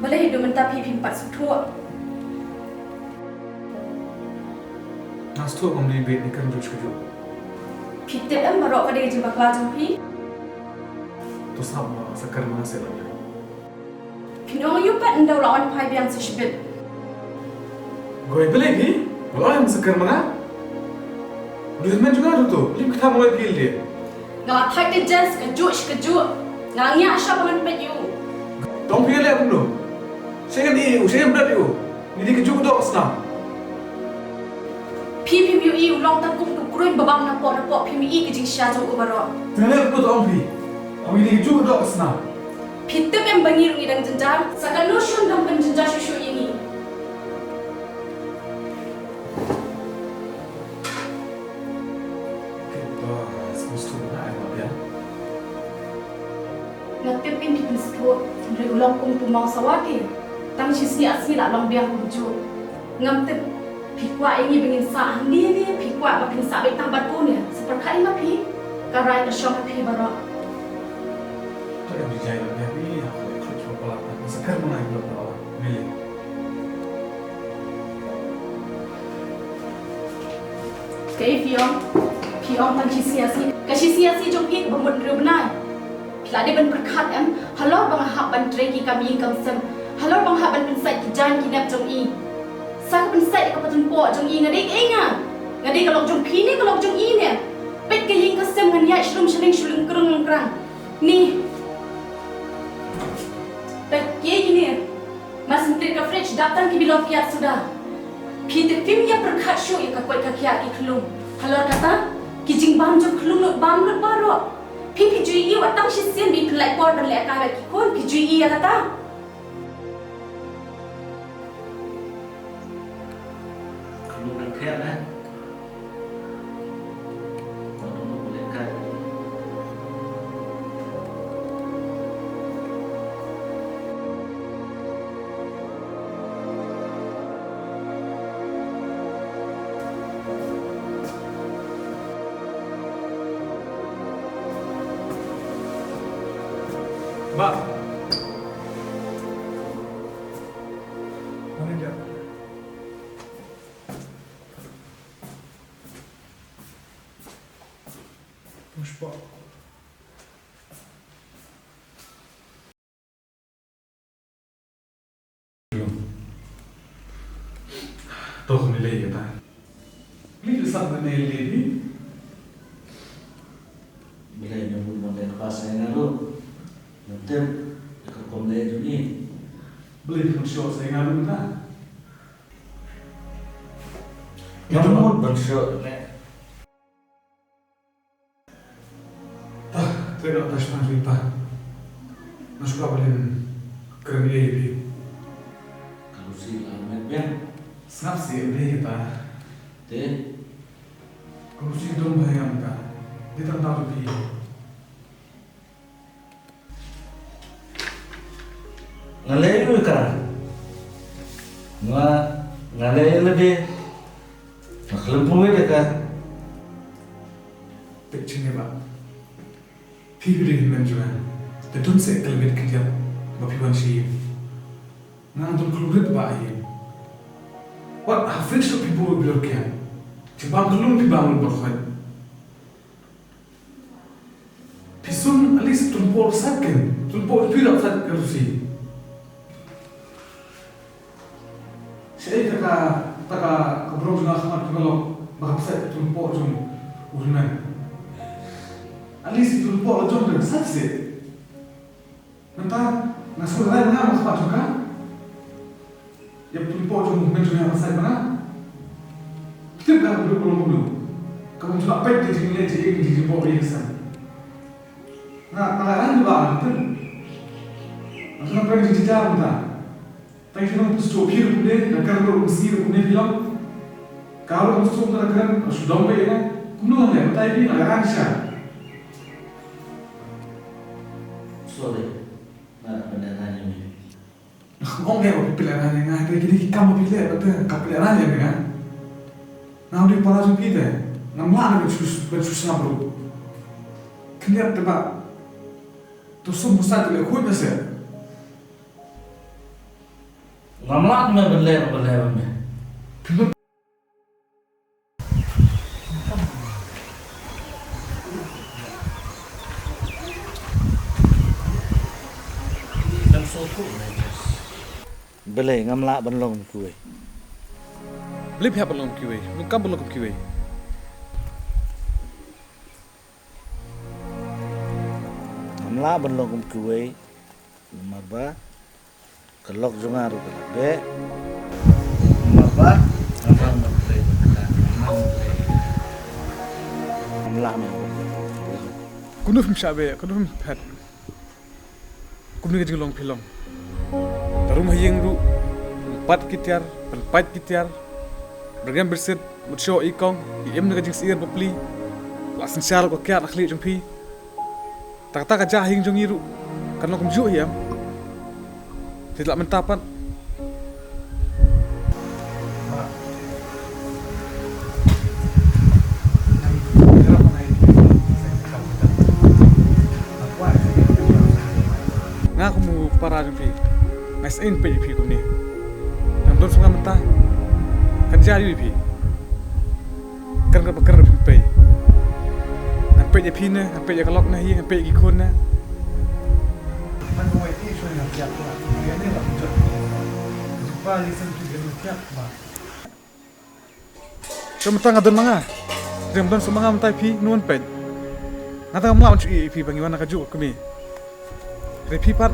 Boleh hidup mentah pipi 4 sutua. Nas tu kau ni bed ni kan rich kerja. Pitip marok kadang jumpa kelas pi. Tu sama sekar mana selanya. Pinong yupat ndau lawan pai biang sesbet. Gue beli ni, kalau yang sekar mana? Udah main juga tu, lim kita mulai deal dia. Ngalah thai te jens kejuk. Ngalangnya asya bangan pet you. Tong pilih aku dulu. Saya kan dia, saya berat dia. Ini kejuk tu senang. Pipi miu i ulong tak kum tu kurun babang napok pipi i kejing sya jong ubaro. Tengah aku tong pi. Aku ini kejuk tu senang. Pitip yang bangir ngidang jenjang, sakal notion dam penjenjang susu ini. Ngatip in pipi setua, dari ulong kum tu mau sawati. Tang sisi asli lah long biang kuju. Ngamtip pikwa ini bengin sah ni pikwa makin sah baik tambah tu ni. Seperti ma pi, karai tersyok pi baro. Tu yang dijahit dia ni, aku ikut coba lah. Sekar mana yang belum tahu, milih. Kay Fiong tang sisi asi jom pi bamut rubnai. Lade ban perkat halor bang hak ban treki kami kam sem halor bang hak ban pensai kijan kinap jong i sang pensai ka patun po jong i ngadik ngadik kalok jong phini kalok jong i ne pet ke ying ka sem ngan ya shrum shling shulung krung krang ni pet ke gini mas mplit ka fridge datang ki bilok kiat sudah phite film ya perkat show ya ka kwat ka kiat ki klung halor kata kijing bam jong klung lo bam lo baro Pipi jui i watang sisian bi pelai por dan lek kawat kikon pi jui i ya kata. Kalau nak kaya kan, kalau nak boleh kaya. Mbak. Mana dia? Pushpa. Toh nilai kita. Ini besar nilai ini. Bila ini pun model bahasa yang lalu. Nanti dekat komplek ini Beli pun show saya ngalu na. yang mau bershow ni. Tidak ada semua cerita. Masuk balik kerja ini. Kalau si Ahmed ben, Snap sih ini kita. deh, Kalau sih dong bayang kita. Kita tahu lebih. ngalai lu kan, ngalai lebih, maklum pun ada kan. Picture ni pak. People in Manjuan. They don't say kelmet kerja. Bapiwan sih. Ngantul keluar pak ini. What average of people will be looking? Cuma kelum di bangun berkhid. Pisun at least tumpul second. Tumpul period second kerusi. Saya taka kebrol juga sama kalau bahasa tumpul jom urunan. At least tumpul jom dengan saksi. Nanti nasuh lain mana maksud juga? Ya tumpul jom menjual apa mana? Kita dah belum. Kamu cuma pet di sini aja di tumpul biasa. Nah, pengarang juga betul. Maksudnya pet di jauh dah. Tapi kalau kita stopir punya, nak kalau mesti punya film, kalau kita stop nak sudah boleh kan? Kuno ni, tapi nak rancang. Sorry, nak benar ni. Orang yang pilihan yang ada, jadi kamu pilih betul, kamu pilihan yang kan? Nah, di para jumpa kita, namanya bersusah bro. Kelihatan tempat, tu semua mustahil lekuk besar. Ramlat me bele me. Bele ngamla benlong kuwe. Beli pihak belum kiwe, bukan belum kiwe. Ngamla benlong kuwe. Marba kelok jungaru be. Marba ngamla mentre. Ngamla me. Kunuf mshabe, kunuf pet. Kunuf ngejeng pilong. Tarum hayeng ru, empat kitiar, empat kitiar. Bergam berset, mutsho ikong, iem ngejeng siir bepli. Lasen syar ko kiat akhli jong pi. Tak jahing jong iru. Kan lo kumju hiam. Tidak mentapan. Nga kumu para jumpi, ngas in pe pi kumni. Nam don sunga mentah, kan jadi pi. Kan bakar pe. Ngan pe pi ne, ngan pe kalok na hi, ngan pe gikon na. Man wai ti shoy na tiap la. Dia ni la mujud. Jumpa listen tu dia tiap ba. Kamu tang adon manga. Dem don sumanga mentai pi nuan pe. Ngata mla uncu pi bangiwana kaju kumi. Repi pat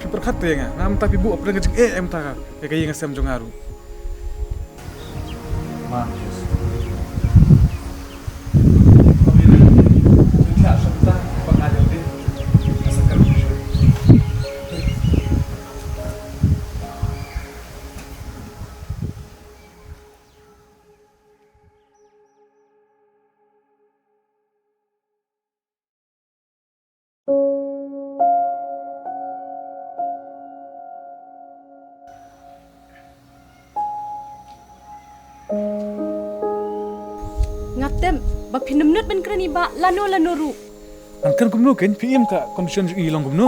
perkat tu yang ngam tapi bu apa dengan em tak kayak yang sem jongaru. Marcus. Ngatem, bak pinamnut ben krani ba lano ru. Angkan kumno ken PM ka condition ilong kumno.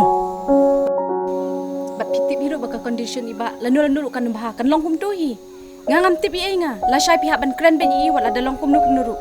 Bat pitip hiro baka condition iba lano ru kan bah kan long kum tu hi. Ngangam tip i nga, la syai pihak ban kren ben i wala dalong kum nu.